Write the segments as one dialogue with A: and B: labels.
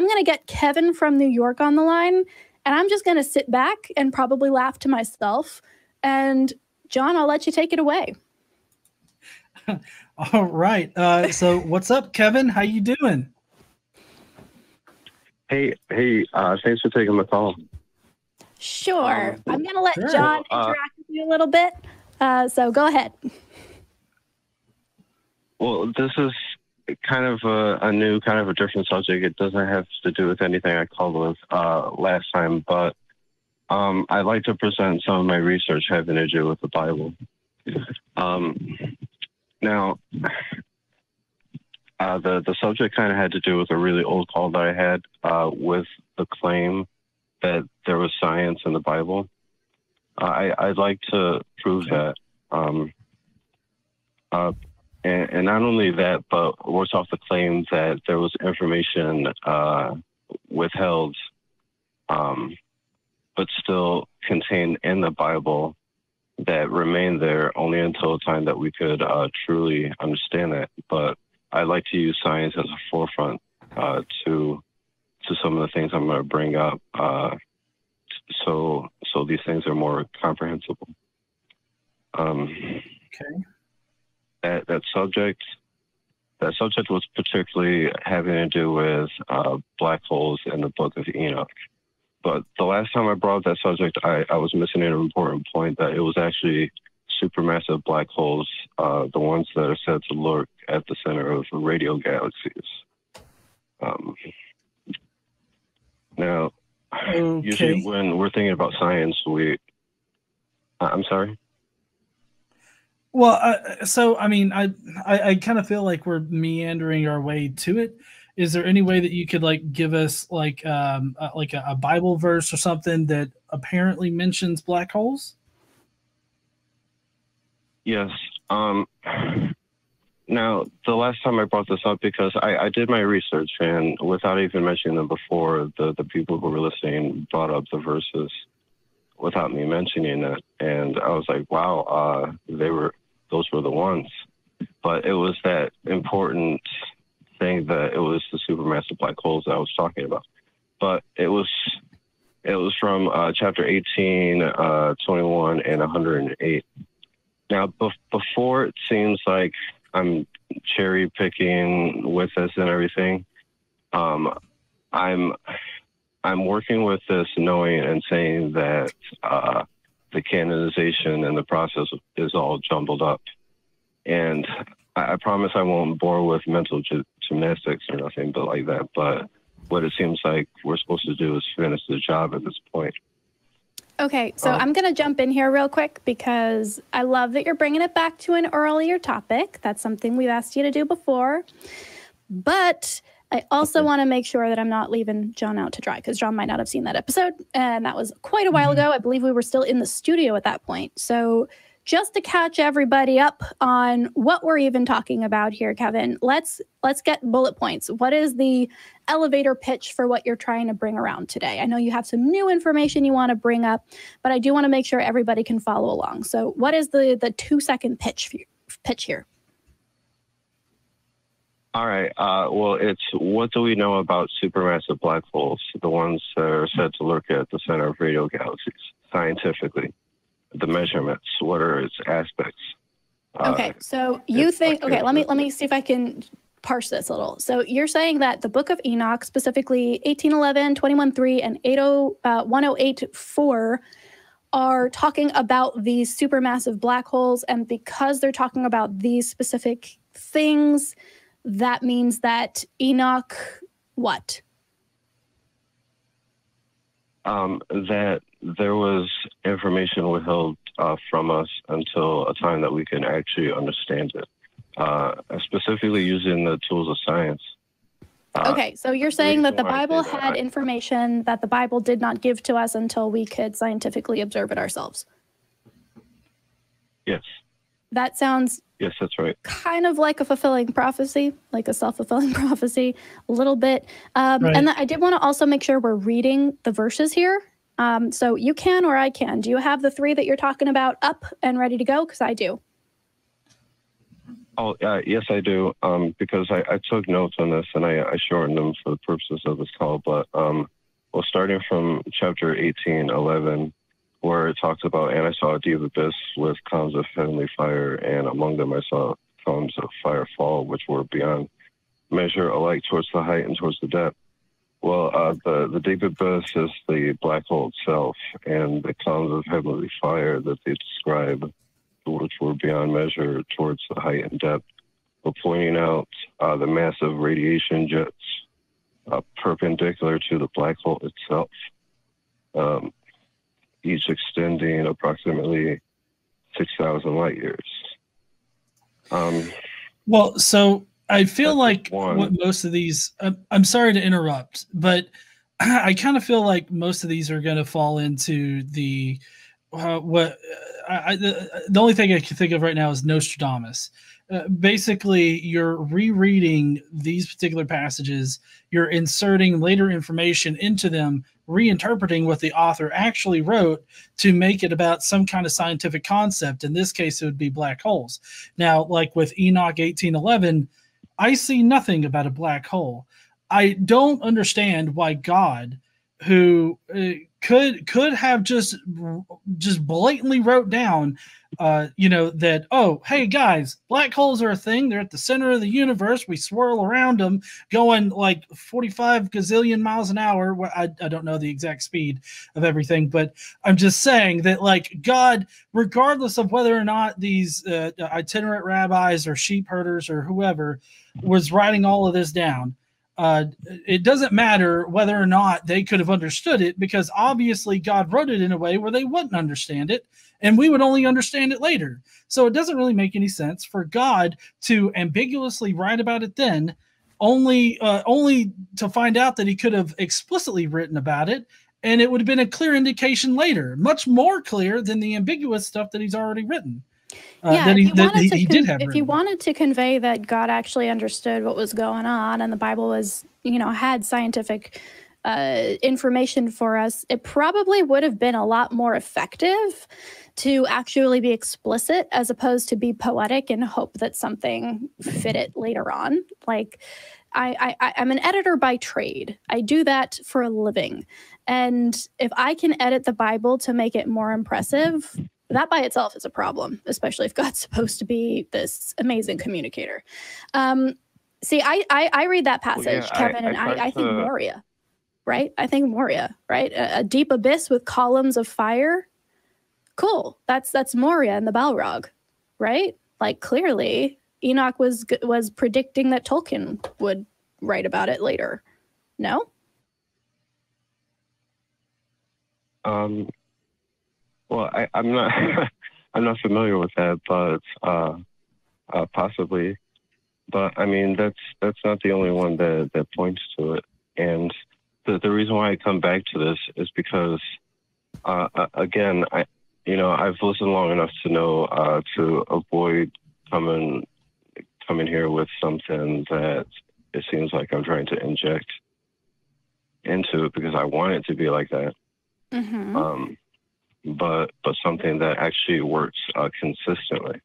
A: I'm going to get Kevin from New York on the line, and I'm just going to sit back and probably laugh to myself. And John, I'll let you take it away.
B: All right. So what's up, Kevin? How you doing?
C: Hey, thanks for taking my call.
A: Sure. I'm going to let John interact with you a little bit. So go ahead.
C: Well, this is kind of a new, kind of a different subject. It doesn't have to do with anything I called with last time, but I'd like to present some of my research having to do with the Bible. Now, the subject kind of had to do with a really old call that I had with the claim that there was science in the Bible. I'd like to prove that. And not only that, but works off the claim that there was information withheld, but still contained in the Bible that remained there only until the time that we could truly understand it. But I'd like to use science as a forefront to some of the things I'm going to bring up, so these things are more comprehensible.
B: Okay.
C: That subject was particularly having to do with black holes in the Book of Enoch. But the last time I brought up that subject, I was missing an important point, that it was actually supermassive black holes, the ones that are said to lurk at the center of radio galaxies. Now, usually when we're thinking about science, I'm sorry?
B: Well, so, I mean, I kind of feel like we're meandering our way to it. Is there any way that you could like give us like a Bible verse or something that apparently mentions black holes?
C: Yes. Now, the last time I brought this up, because I did my research, and without even mentioning them before, the people who were listening brought up the verses without me mentioning it. And I was like, wow, those were the ones. But it was that important thing that it was the supermassive black holes that I was talking about. But it was from chapter 18, 21, and 108. Now, before it seems like I'm cherry picking with this and everything, I'm working with this knowing and saying that the canonization and the process is all jumbled up. And I promise I won't bore with mental gymnastics or nothing but like that. But what it seems like we're supposed to do is finish the job at this point.
A: Okay, so I'm going to jump in here real quick because I love that you're bringing it back to an earlier topic. That's something we've asked you to do before. But I also want to make sure that I'm not leaving John out to dry, because John might not have seen that episode. And that was quite a while ago. I believe we were still in the studio at that point. So just to catch everybody up on what we're even talking about here, Kevin, let's get bullet points. What is the elevator pitch for what you're trying to bring around today? I know you have some new information you want to bring up, but I do want to make sure everybody can follow along. So what is the 2-second pitch here?
C: All right. Well, it's what do we know about supermassive black holes, the ones that are said to lurk at the center of radio galaxies, scientifically? The measurements, what are its aspects?
A: Okay, so you think, okay, let me see if I can parse this a little. So you're saying that the Book of Enoch, specifically 18:11, 21:3, and 108:4, are talking about these supermassive black holes, and because they're talking about these specific things, that means that Enoch, what?
C: That there was information withheld from us until a time that we can actually understand it, specifically using the tools of science.
A: Okay, so you're saying that the Bible had information that the Bible did not give to us until we could scientifically observe it ourselves.
C: Yes.
A: That sounds...
C: Yes, that's right.
A: Kind of like a fulfilling prophecy, like a self-fulfilling prophecy, a little bit. Right. And I did want to also make sure we're reading the verses here. So you can or I can. Do you have the 3 that you're talking about up and ready to go? Because I do.
C: Oh, yes, I do. Because I took notes on this and I shortened them for the purposes of this call. But well, starting from chapter 18:11, where it talks about, and I saw a deep abyss with columns of heavenly fire, and among them I saw columns of fire fall, which were beyond measure, alike towards the height and towards the depth. Well, the deep abyss is the black hole itself, and the columns of heavenly fire that they describe, which were beyond measure towards the height and depth, were pointing out the massive radiation jets perpendicular to the black hole itself, each extending approximately 6,000 light years.
B: Well, so I feel like what most of these, I'm sorry to interrupt, but I kind of feel like most of these are going to fall into the, the only thing I can think of right now is Nostradamus. Basically, you're rereading these particular passages, you're inserting later information into them, reinterpreting what the author actually wrote to make it about some kind of scientific concept. In this case, it would be black holes. Now, like with Enoch 18:11, I see nothing about a black hole. I don't understand why God, who could have just blatantly wrote down, that, oh, hey guys, black holes are a thing. They're at the center of the universe. We swirl around them, going like 45 gazillion miles an hour. I don't know the exact speed of everything, but I'm just saying that, like, God, regardless of whether or not these itinerant rabbis or sheep herders or whoever was writing all of this down, it doesn't matter whether or not they could have understood it, because obviously God wrote it in a way where they wouldn't understand it, and we would only understand it later. So it doesn't really make any sense for God to ambiguously write about it then, only to find out that he could have explicitly written about it, and it would have been a clear indication later, much more clear than the ambiguous stuff that he's already written.
A: If you wanted to convey that God actually understood what was going on and the Bible was, had scientific information for us, it probably would have been a lot more effective to actually be explicit as opposed to be poetic and hope that something fit it later on. Like, I'm an editor by trade. I do that for a living. And if I can edit the Bible to make it more impressive, that by itself is a problem, especially if God's supposed to be this amazing communicator. See, I read that passage, Kevin, and I think Moria, right? I think Moria, right? A deep abyss with columns of fire. Cool. That's Moria in the Balrog, right? Like, clearly Enoch was predicting that Tolkien would write about it later. No?
C: Well, I'm not I'm not familiar with that, but possibly. But I mean, that's not the only one that points to it. And the reason why I come back to this is because again, I've listened long enough to know to avoid coming here with something that it seems like I'm trying to inject into it, because I want it to be like that. Mm-hmm. But something that actually works consistently.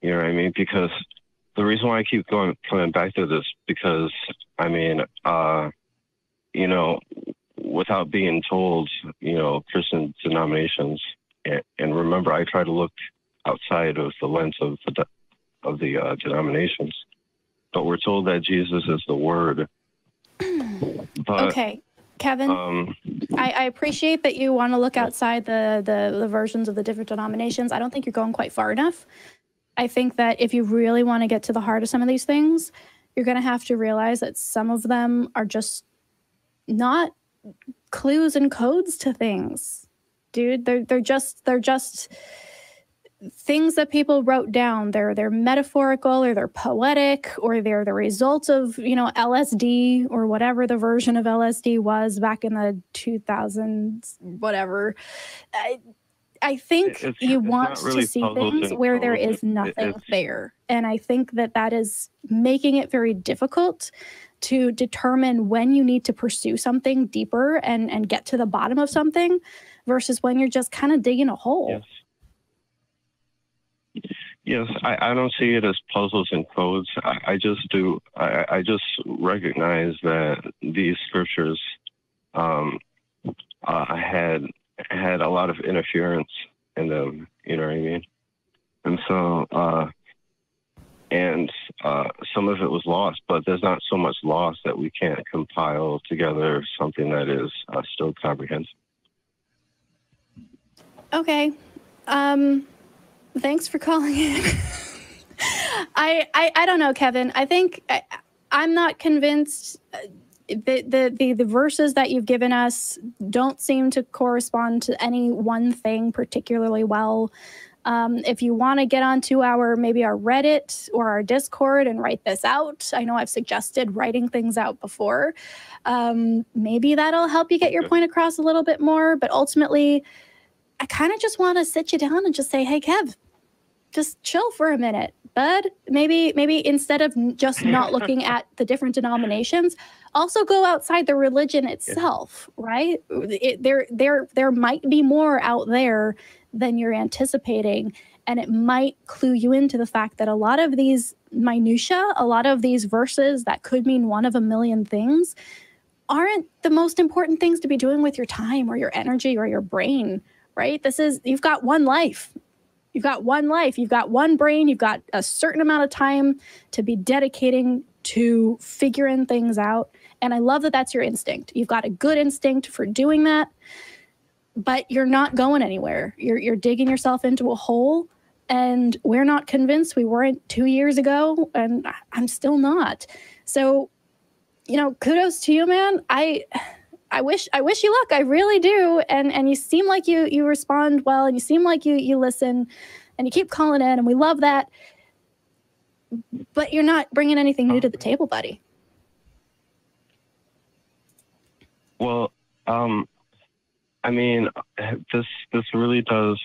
C: You know what I mean? Because the reason why I keep coming back to this, because I mean, without being told, Christian denominations, and remember, I try to look outside of the lens of the denominations, but we're told that Jesus is the Word. But,
A: okay. Kevin, I appreciate that you want to look outside the versions of the different denominations. I don't think you're going quite far enough. I think that if you really want to get to the heart of some of these things, you're going to have to realize that some of them are just not clues and codes to things, dude. They're just things that people wrote down. They're metaphorical, or they're poetic, or they're the result of, LSD, or whatever the version of LSD was back in the 2000s, whatever. I think you want to see things where there is nothing there. And I think that is making it very difficult to determine when you need to pursue something deeper and get to the bottom of something versus when you're just kind of digging a hole.
C: Yes. Yes, I don't see it as puzzles and codes. I just do. I just recognize that these scriptures had a lot of interference in them. You know what I mean? And so, some of it was lost, but there's not so much lost that we can't compile together something that is still comprehensive.
A: Okay. Thanks for calling in. I don't know, Kevin. I think I'm not convinced. The verses that you've given us don't seem to correspond to any one thing particularly well. If you want to get onto maybe our Reddit or our Discord and write this out, I know I've suggested writing things out before. Maybe that'll help you get your point across a little bit more. But ultimately, I kind of just want to sit you down and just say, hey, Kev, just chill for a minute, bud. Maybe instead of just not looking at the different denominations, also go outside the religion itself, right? There might be more out there than you're anticipating, and it might clue you into the fact that a lot of these minutia, a lot of these verses that could mean one of a million things, aren't the most important things to be doing with your time or your energy or your brain, right? You've got one life. You've got one life. You've got one brain. You've got a certain amount of time to be dedicating to figuring things out. And I love that that's your instinct. You've got a good instinct for doing that, but you're not going anywhere. You're digging yourself into a hole, and we're not convinced. We weren't 2 years ago, and I'm still not. So, kudos to you, man. I wish you luck. I really do. And you seem like you respond well, and you seem like you listen, and you keep calling in, and we love that. But you're not bringing anything new to the table, buddy.
C: Well, I mean, this really does.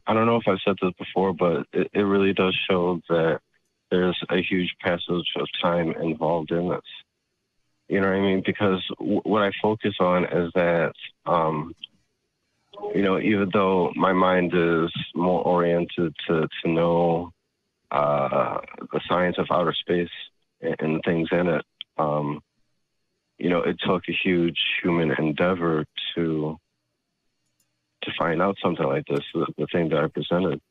C: I don't know if I've said this before, but it really does show that there's a huge passage of time involved in this. You know what I mean? Because what I focus on is that, even though my mind is more oriented to know the science of outer space and the things in it, it took a huge human endeavor to find out something like this, the thing that I presented.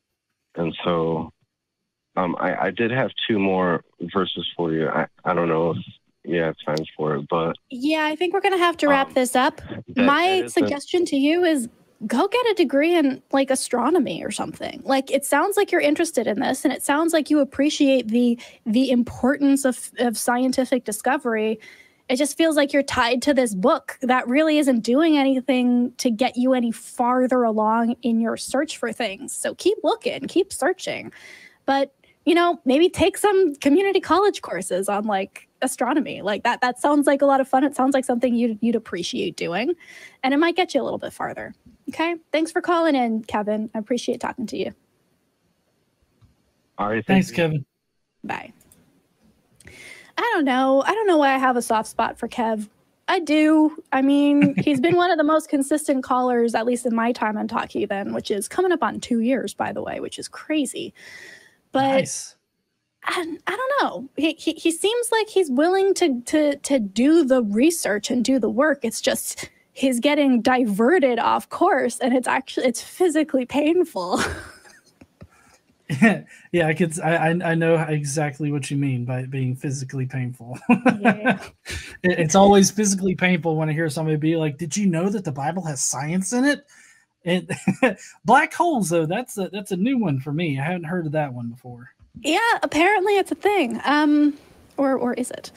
C: And so I did have two more verses for you. I don't know if you have time for it, but... Yeah,
A: I think we're going to have to wrap this up. My suggestion to you is go get a degree in, astronomy or something. It sounds like you're interested in this, and it sounds like you appreciate the importance of scientific discovery. It just feels like you're tied to this book that really isn't doing anything to get you any farther along in your search for things. So keep looking, keep searching. But, maybe take some community college courses on astronomy. That sounds like a lot of fun. It sounds like something you'd appreciate doing, and it might get you a little bit farther. Okay. Thanks for calling in, Kevin. I appreciate talking to you.
C: All right.
B: Thanks, Kevin.
A: Bye. I don't know why I have a soft spot for Kev. I do. I mean, he's been one of the most consistent callers, at least in my time on Talk Heathen, which is coming up on 2 years, by the way, which is crazy. But nice. I don't know. He seems like he's willing to do the research and do the work. It's just he's getting diverted off course, and it's physically painful.
B: Yeah, I know exactly what you mean by being physically painful. Yeah. It's always physically painful when I hear somebody be like, "Did you know that the Bible has science in it?" And black holes, though, that's a new one for me. I hadn't heard of that one before.
A: Yeah, apparently it's a thing. Or is it?